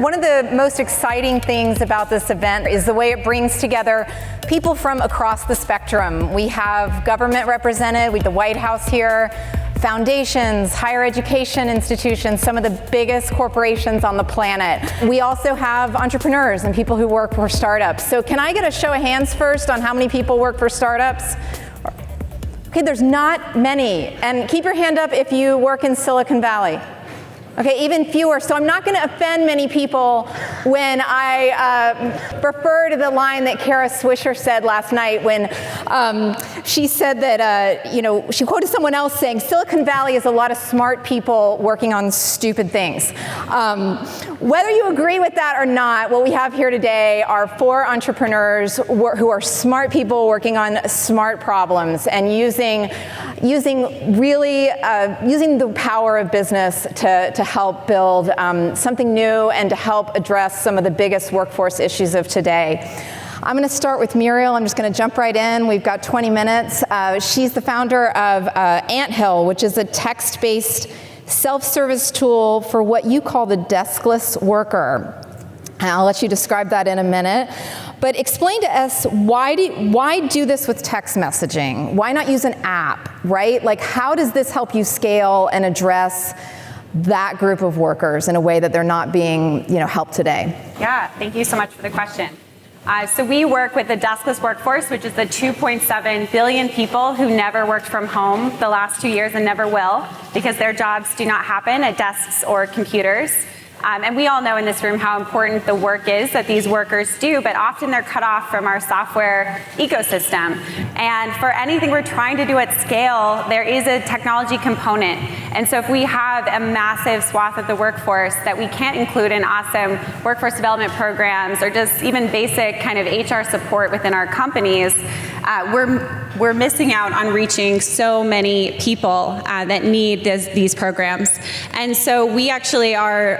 One of the most exciting things about this event is the way it brings together people from across the spectrum. We have government represented, we have the White House here, foundations, higher education institutions, some of the biggest corporations on the planet. We also have entrepreneurs and people who work for startups. So can I get a show of hands first on how many people work for startups? Okay, there's not many. And keep your hand up if you work in Silicon Valley. Okay, even fewer. So I'm not going to offend many people when I refer to the line that Kara Swisher said last night when she said that, she quoted someone else saying, Silicon Valley is a lot of smart people working on stupid things. Whether you agree with that or not, what we have here today are 4 entrepreneurs who are smart people working on smart problems and using the power of business to help build something new and to help address some of the biggest workforce issues of today. I'm going to start with Muriel. I'm just going to jump right in. We've got 20 minutes. She's the founder of Anthill, which is a text-based self-service tool for what you call the deskless worker. And I'll let you describe that in a minute. But explain to us, why do this with text messaging? Why not use an app, right? Like, how does this help you scale and address that group of workers in a way that they're not being, helped today? Yeah, thank you so much for the question. So we work with the deskless workforce, which is the 2.7 billion people who never worked from home the last 2 years and never will, because their jobs do not happen at desks or computers. And we all know in this room how important the work is that these workers do, but often they're cut off from our software ecosystem. And for anything we're trying to do at scale, there is a technology component. And so if we have a massive swath of the workforce that we can't include in awesome workforce development programs or just even basic kind of HR support within our companies, we're missing out on reaching so many people that need these programs. And so we actually are,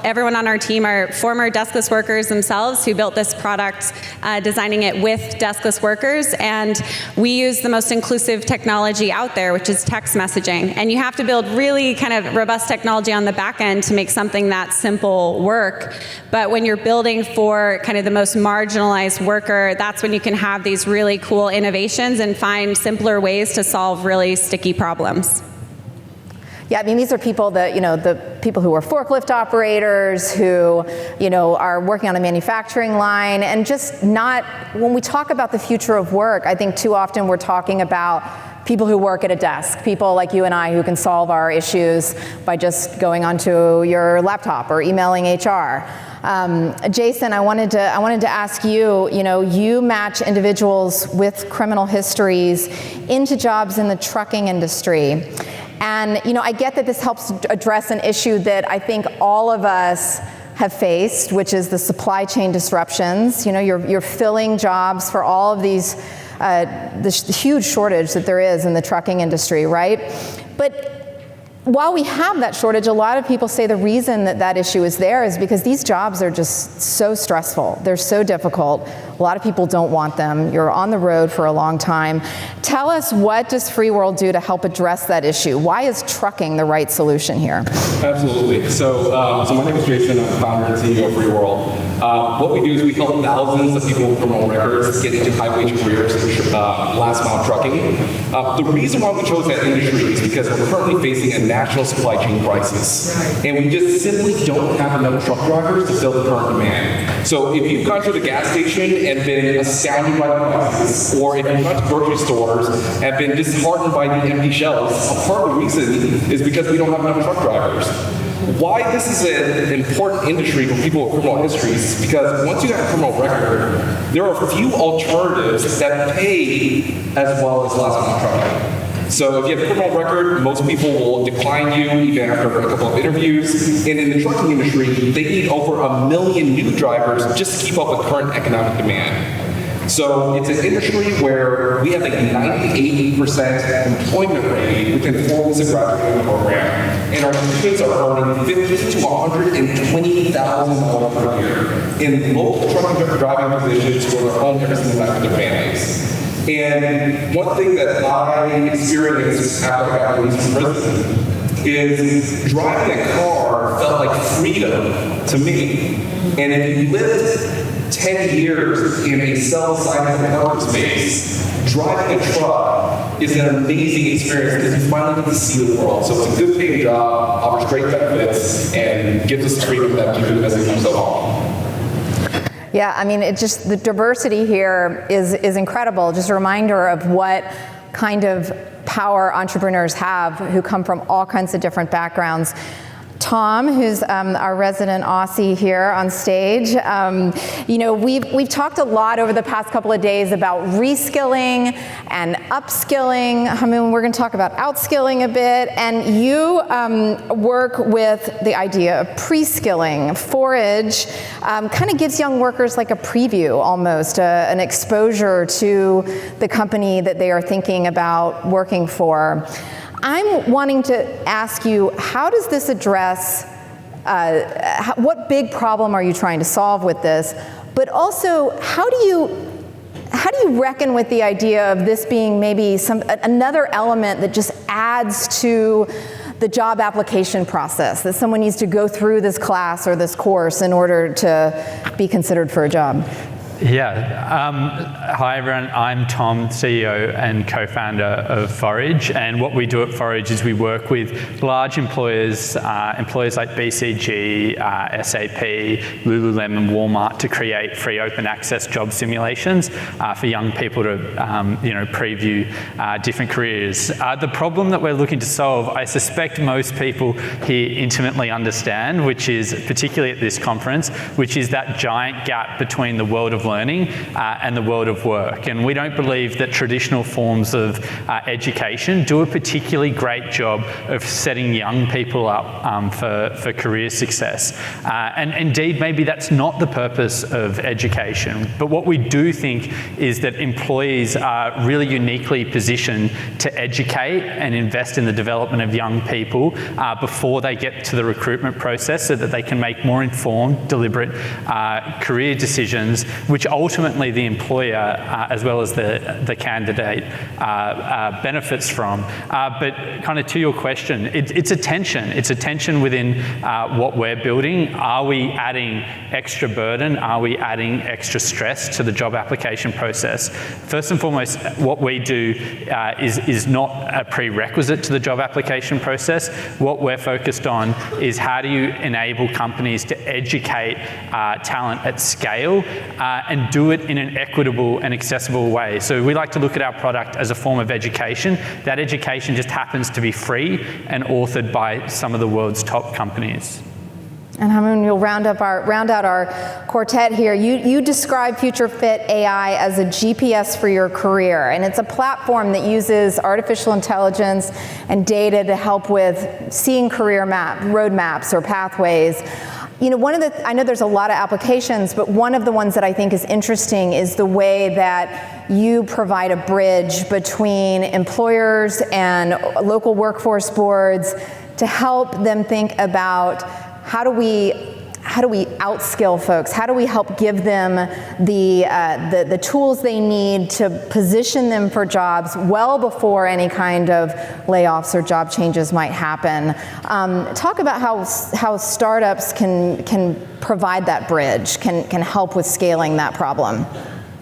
everyone on our team are former deskless workers themselves who built this product, designing it with deskless workers. And we use the most inclusive technology out there, which is text messaging. And you have to build really kind of robust technology on the back end to make something that simple work. But when you're building for kind of the most marginalized worker, that's when you can have these really cool innovations and find simpler ways to solve really sticky problems. Yeah, I mean, these are people that, the people who are forklift operators, who, are working on a manufacturing line, and just not, when we talk about the future of work, I think too often we're talking about people who work at a desk, people like you and I who can solve our issues by just going onto your laptop or emailing HR. Jason, I wanted to ask you, you match individuals with criminal histories into jobs in the trucking industry. And, I get that this helps address an issue that I think all of us have faced, which is the supply chain disruptions. You're filling jobs for all of these, the huge shortage that there is in the trucking industry, right? But while we have that shortage, a lot of people say the reason that issue is there is because these jobs are just so stressful. They're so difficult. A lot of people don't want them. You're on the road for a long time. Tell us, what does FreeWorld do to help address that issue? Why is trucking the right solution here? Absolutely. So my name is Jason. I'm the founder and CEO of FreeWorld. What we do is we help thousands of people with criminal records get into high-wage careers in last-mile trucking. The reason why we chose that industry is because we're currently facing a national supply chain crisis, and we just simply don't have enough truck drivers to fill the current demand. So if you've gone to the gas station and been astounded by the prices, or if you've gone to grocery stores and been disheartened by the empty shelves, a part of the reason is because we don't have enough truck drivers. Why this is an important industry for people with criminal histories is because once you have a criminal record, there are few alternatives that pay as well as last mile trucking. So if you have a criminal record, most people will decline you even after a couple of interviews. And in the trucking industry, they need over 1 million new drivers just to keep up with current economic demand. So it's an industry where we have a 98% employment rate within 4 weeks of graduating the program. And our students are earning $50,000 to $120,000 per year in local trucking driving positions where they're home every single night with their families. And one thing that I experienced after I got released from prison is driving a car felt like freedom to me. And if you lived 10 years in a cell-sided apartment space, driving a truck is an amazing experience because you finally get to see the world. So it's a good paying job, offers great benefits, and gives us freedom that we've been missing so long. Yeah, I mean, the diversity here is incredible. Just a reminder of what kind of power entrepreneurs have who come from all kinds of different backgrounds. Tom, who's our resident Aussie here on stage, we've talked a lot over the past couple of days about reskilling and upskilling. Hamoon, we're going to talk about outskilling a bit, and you work with the idea of pre-skilling. Forage kind of gives young workers like a preview, almost, an exposure to the company that they are thinking about working for. I'm wanting to ask you, how does this address, what big problem are you trying to solve with this? But also, how do you reckon with the idea of this being maybe another element that just adds to the job application process, that someone needs to go through this class or this course in order to be considered for a job? Yeah. Hi, everyone. I'm Tom, CEO and co-founder of Forage. And what we do at Forage is we work with large employers, employers like BCG, SAP, Lululemon, Walmart, to create free open access job simulations for young people to, preview different careers. The problem that we're looking to solve, I suspect most people here intimately understand, which is, particularly at this conference, which is that giant gap between the world of learning and the world of work. And we don't believe that traditional forms of education do a particularly great job of setting young people up for career success. And indeed, maybe that's not the purpose of education. But what we do think is that employees are really uniquely positioned to educate and invest in the development of young people before they get to the recruitment process, so that they can make more informed, deliberate career decisions, which ultimately the employer, as well as the candidate, benefits from. But kind of to your question, it's a tension. It's a tension within what we're building. Are we adding extra burden? Are we adding extra stress to the job application process? First and foremost, what we do is not a prerequisite to the job application process. What we're focused on is, how do you enable companies to educate talent at scale and do it in an equitable and accessible way. So we like to look at our product as a form of education. That education just happens to be free and authored by some of the world's top companies. And Hamoon, you'll round out our quartet here. You describe FutureFit AI as a GPS for your career, and it's a platform that uses artificial intelligence and data to help with seeing career roadmaps or pathways. I know there's a lot of applications, but one of the ones that I think is interesting is the way that you provide a bridge between employers and local workforce boards to help them think about how do we outskill folks? How do we help give them the tools they need to position them for jobs well before any kind of layoffs or job changes might happen? Talk about how startups can provide that bridge, can help with scaling that problem.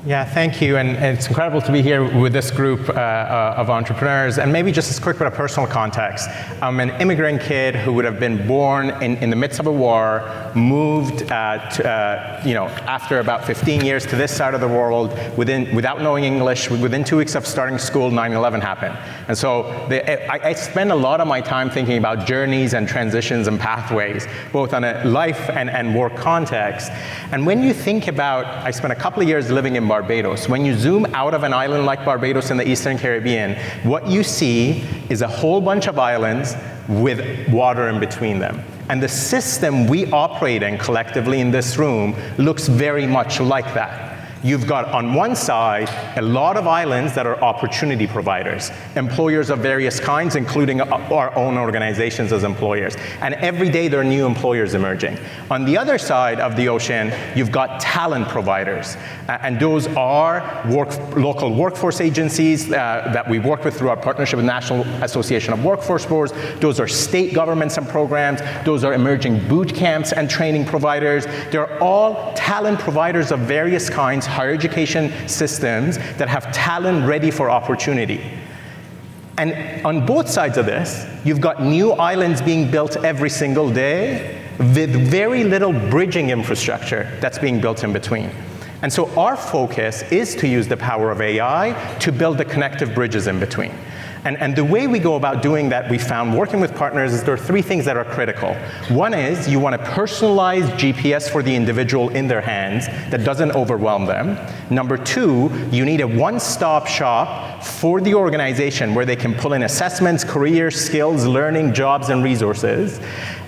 Yeah, thank you, and it's incredible to be here with this group of entrepreneurs. And maybe just as quick with a personal context, I'm an immigrant kid who would have been born in the midst of a war, moved after about 15 years to this side of the world without knowing English. Within 2 weeks of starting school, 9/11 happened. And so I spend a lot of my time thinking about journeys and transitions and pathways, both on a life and work context. And when you think about, I spent a couple of years living in Barbados. When you zoom out of an island like Barbados in the Eastern Caribbean, what you see is a whole bunch of islands with water in between them. And the system we operate in collectively in this room looks very much like that. You've got on one side a lot of islands that are opportunity providers, employers of various kinds, including our own organizations as employers. And every day there are new employers emerging. On the other side of the ocean, you've got talent providers. And those are local workforce agencies that we work with through our partnership with National Association of Workforce Boards. Those are state governments and programs. Those are emerging boot camps and training providers. They're all talent providers of various kinds, higher education systems that have talent ready for opportunity. And on both sides of this, you've got new islands being built every single day with very little bridging infrastructure that's being built in between. And so our focus is to use the power of AI to build the connective bridges in between. And the way we go about doing that, we found working with partners, is there are three things that are critical. One is you want to personalize GPS for the individual in their hands that doesn't overwhelm them. Number two, you need a one-stop shop for the organization where they can pull in assessments, careers, skills, learning, jobs, and resources.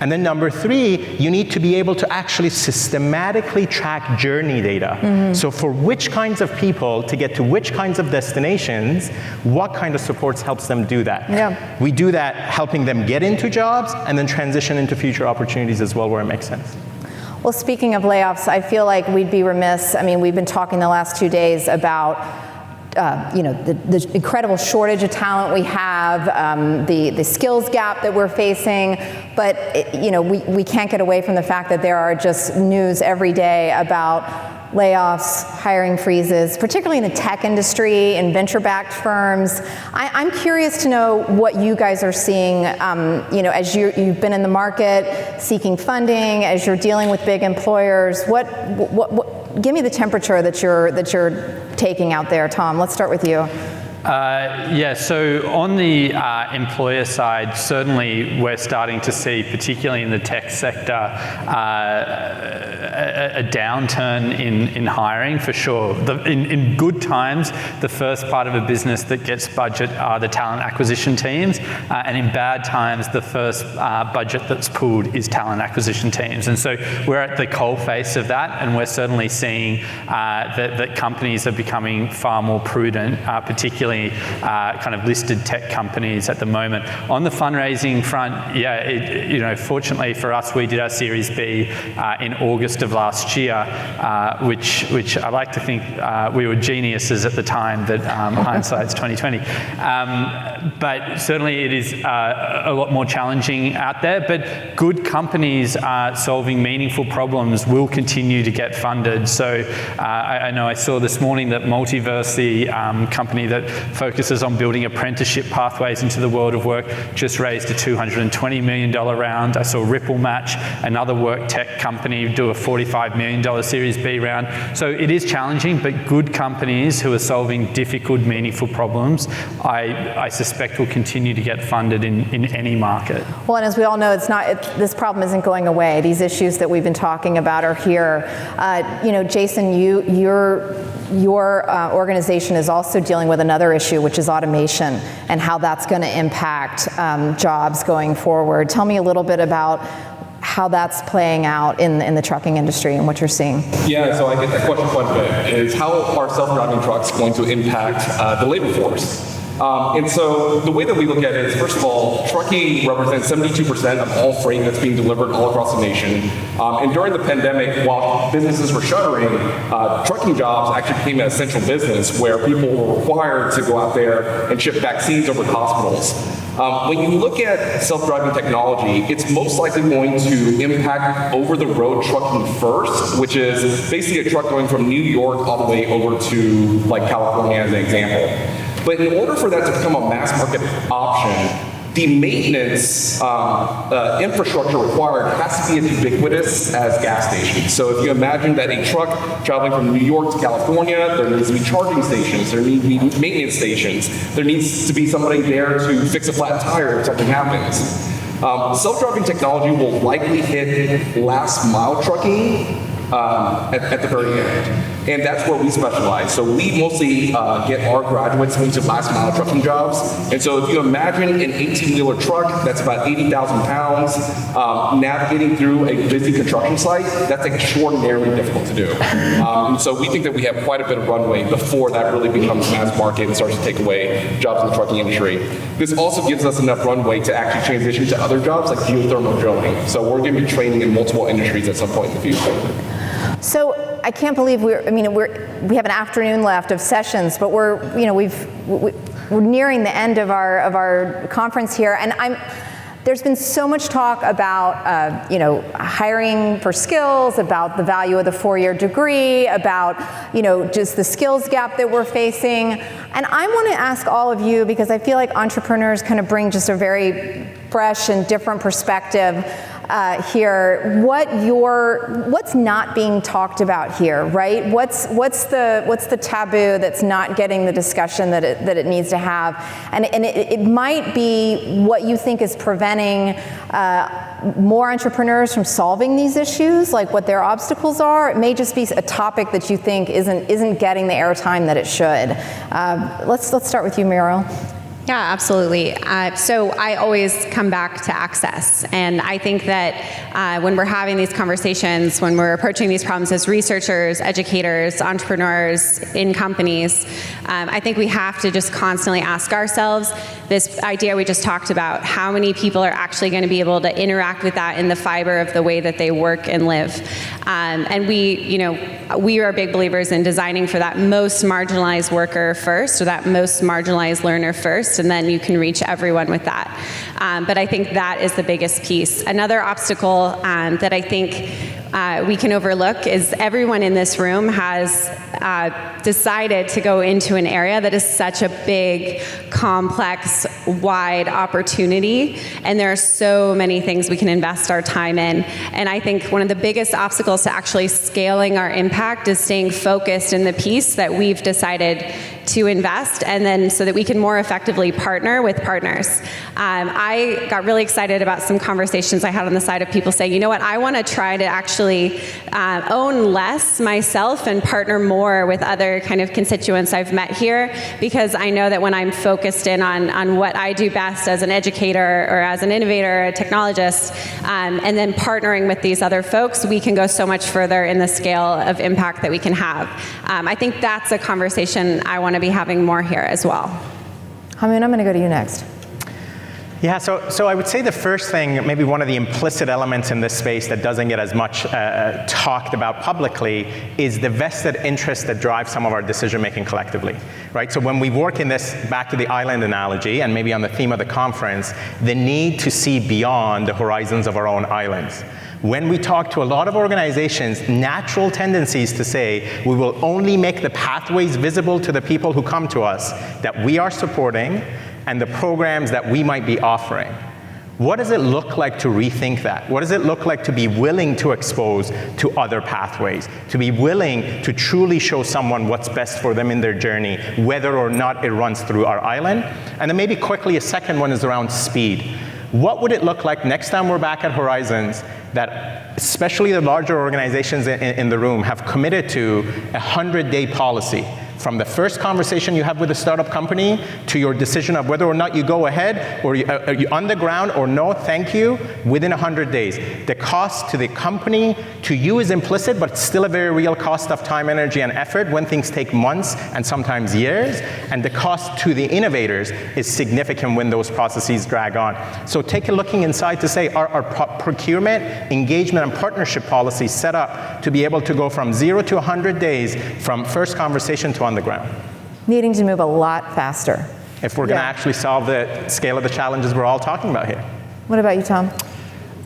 And then number three, you need to be able to actually systematically track journey data. So for which kinds of people to get to which kinds of destinations, what kind of supports helps them do that. Yeah. We do that helping them get into jobs and then transition into future opportunities as well where it makes sense. Well, speaking of layoffs, I feel like we'd be remiss. I mean, we've been talking the last 2 days about the incredible shortage of talent we have, the skills gap that we're facing, but we can't get away from the fact that there are just news every day about layoffs, hiring freezes, particularly in the tech industry and venture-backed firms. I'm curious to know what you guys are seeing, as you've been in the market seeking funding, as you're dealing with big employers. What give me the temperature that you're taking out there, Tom. Let's start with you. So on the employer side, certainly we're starting to see, particularly in the tech sector, a downturn in hiring for sure. In good times, the first part of a business that gets budget are the talent acquisition teams, and in bad times, the first budget that's pulled is talent acquisition teams. And so we're at the coalface of that, and we're certainly seeing that companies are becoming far more prudent, particularly kind of listed tech companies at the moment. On the fundraising front, fortunately for us, we did our Series B in August of last year, which I like to think we were geniuses at the time, that hindsight's 2020. But certainly it is a lot more challenging out there, but good companies solving meaningful problems will continue to get funded. So I know I saw this morning that Multiverse, the company that focuses on building apprenticeship pathways into the world of work, just raised a $220 million round. I saw Ripple Match, another work tech company, do a $45 million Series B round. So it is challenging, but good companies who are solving difficult, meaningful problems, I suspect will continue to get funded in any market. Well, and as we all know, this problem isn't going away. These issues that we've been talking about are here. Jason, your organization is also dealing with another issue, which is automation and how that's going to impact jobs going forward. Tell me a little bit about how that's playing out in the trucking industry and what you're seeing. Yeah, so I get that question quite a bit, is how are self-driving trucks going to impact the labor force? And so the way that we look at it is, first of all, trucking represents 72% of all freight that's being delivered all across the nation. And during the pandemic, while businesses were shuttering, trucking jobs actually became an essential business where people were required to go out there and ship vaccines over to hospitals. When you look at self-driving technology, it's most likely going to impact over-the-road trucking first, which is basically a truck going from New York all the way over to California as an example. But in order for that to become a mass market option, the maintenance infrastructure required has to be as ubiquitous as gas stations. So if you imagine that a truck traveling from New York to California, there needs to be charging stations, there need to be maintenance stations, there needs to be somebody there to fix a flat tire if something happens. Self-driving technology will likely hit last mile trucking at the very end. And that's where we specialize. So we mostly get our graduates into last mile trucking jobs. And so if you imagine an 18-wheeler truck that's about 80,000 pounds, navigating through a busy construction site, that's extraordinarily difficult to do. And so we think that we have quite a bit of runway before that really becomes mass market and starts to take away jobs in the trucking industry. This also gives us enough runway to actually transition to other jobs like geothermal drilling. So we're going to be training in multiple industries at some point in the future. So I can't believe we have an afternoon left of sessions, but we're nearing the end of our conference here, and there's been so much talk about hiring for skills, about the value of the 4-year degree, about just the skills gap that we're facing. And I want to ask all of you, because I feel like entrepreneurs kind of bring just a very fresh and different perspective here. What's not being talked about here, right? What's the taboo that's not getting the discussion that it needs to have? And it might be what you think is preventing more entrepreneurs from solving these issues, like what their obstacles are. It may just be a topic that you think isn't getting the airtime that it should. Let's start with you, Muriel. Yeah, absolutely. So I always come back to access. And I think that when we're having these conversations, when we're approaching these problems as researchers, educators, entrepreneurs in companies, I think we have to just constantly ask ourselves this idea we just talked about, how many people are actually going to be able to interact with that in the fiber of the way that they work and live. And we are big believers in designing for that most marginalized worker first, or that most marginalized learner first, and then you can reach everyone with that. But I think that is the biggest piece. Another obstacle that I think we can overlook is everyone in this room has decided to go into an area that is such a big, complex, wide opportunity, and there are so many things we can invest our time in. And I think one of the biggest obstacles to actually scaling our impact is staying focused in the piece that we've decided to invest, and then so that we can more effectively partner with partners. I got really excited about some conversations I had on the side of people saying, you know what, I want to try to actually own less myself and partner more with other kind of constituents I've met here, because I know that when I'm focused in on what I do best as an educator or as an innovator, a technologist, and then partnering with these other folks, we can go so much further in the scale of impact that we can have. I think that's a conversation I want to be having more here as well. Hamoon, I'm going to go to you next. Yeah, so I would say the first thing, maybe one of the implicit elements in this space that doesn't get as much talked about publicly, is the vested interest that drives some of our decision making collectively, right? So when we work in this, back to the island analogy, and maybe on the theme of the conference, the need to see beyond the horizons of our own islands. When we talk to a lot of organizations, natural tendencies to say, we will only make the pathways visible to the people who come to us that we are supporting and the programs that we might be offering. What does it look like to rethink that? What does it look like to be willing to expose to other pathways, to be willing to truly show someone what's best for them in their journey, whether or not it runs through our island? And then maybe quickly, a second one is around speed. What would it look like next time we're back at Horizons that especially the larger organizations in the room have committed to a 100-day policy? From the first conversation you have with a startup company to your decision of whether or not you go ahead or are you on the ground or no, thank you, within 100 days. The cost to the company, to you is implicit, but it's still a very real cost of time, energy, and effort when things take months and sometimes years. And the cost to the innovators is significant when those processes drag on. So take a looking inside to say, are our procurement, engagement, and partnership policies set up to be able to go from 0 to 100 days from first conversation to on the ground? Needing to move a lot faster. If we're going to actually solve the scale of the challenges we're all talking about here. What about you, Tom?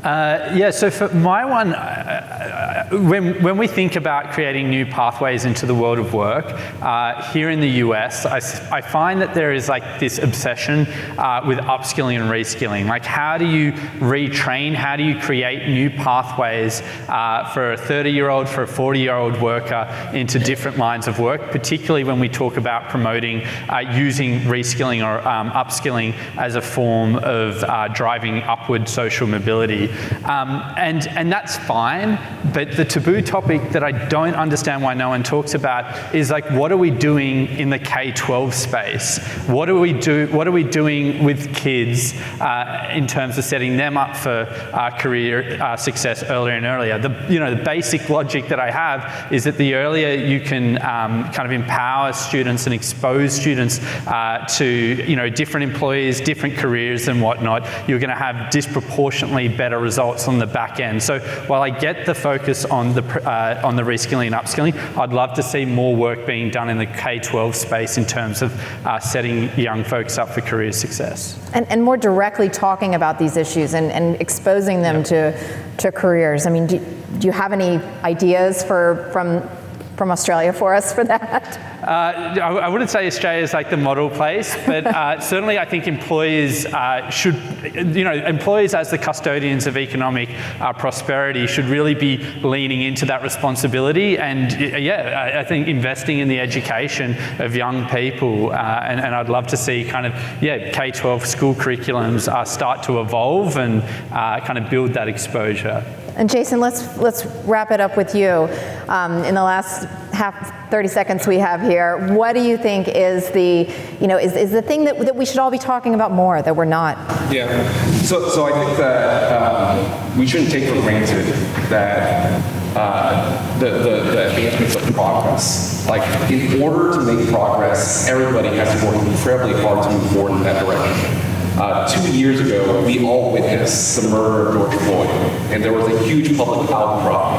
So for my one, when we think about creating new pathways into the world of work, here in the US, I find that there is like this obsession with upskilling and reskilling. Like, how do you retrain? How do you create new pathways for a 30-year-old, for a 40-year-old worker into different lines of work, particularly when we talk about promoting using reskilling or upskilling as a form of driving upward social mobility. responsibility. And that's fine, but the taboo topic that I don't understand why no one talks about is like, what are we doing in the K-12 space? What are we doing with kids in terms of setting them up for career success earlier and earlier? The basic logic that I have is that the earlier you can kind of empower students and expose students to different employers, different careers and whatnot, you're going to have disproportionately better results on the back end. So while I get the focus on the reskilling and upskilling, I'd love to see more work being done in the K-12 space in terms of setting young folks up for career success. And more directly talking about these issues and exposing them to careers. I mean, do you have any ideas from Australia for us for that? I wouldn't say Australia is like the model place, but certainly I think employers should, employers as the custodians of economic prosperity should really be leaning into that responsibility. And I think investing in the education of young people, and I'd love to see kind of, K-12 school curriculums start to evolve and kind of build that exposure. And Jason, let's wrap it up with you. In the last 30 seconds we have here, what do you think is the thing that we should all be talking about more that we're not? Yeah. So I think that we shouldn't take for granted that the advancements of progress. Like, in order to make progress, everybody has to work incredibly hard to move forward in that direction. 2 years ago, we all witnessed the murder of George Floyd, and there was a huge public outcry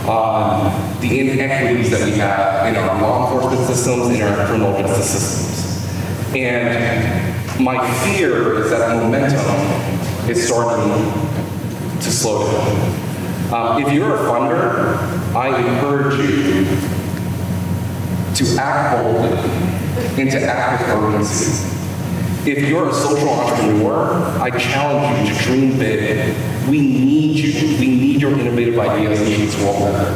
on the inequities that we have in our law enforcement systems, in our criminal justice systems. And my fear is that momentum is starting to slow down. If you're a funder, I encourage you to act boldly and to act with urgency. If you're a social entrepreneur, I challenge you to dream big. We need you. We need your innovative ideas to make this world better.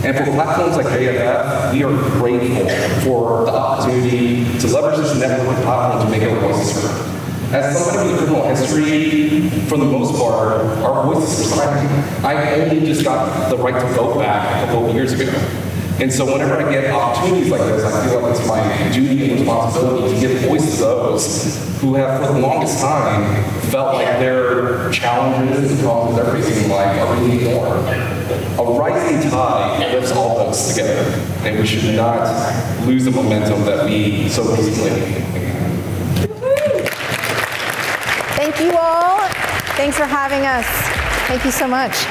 And for platforms like JFF, we are grateful for the opportunity to leverage this network of platforms to make our voices heard. As somebody with criminal history, for the most part, our voices are silent. I only just got the right to vote back a couple of years ago. And so whenever I get opportunities like this, I feel like it's my duty and responsibility to give voice to those who have, for the longest time, felt like their challenges and problems they're facing in life are really ignored. A rising tide lifts all of us together, and we should not lose the momentum that we so recently. Thank you all. Thanks for having us. Thank you so much.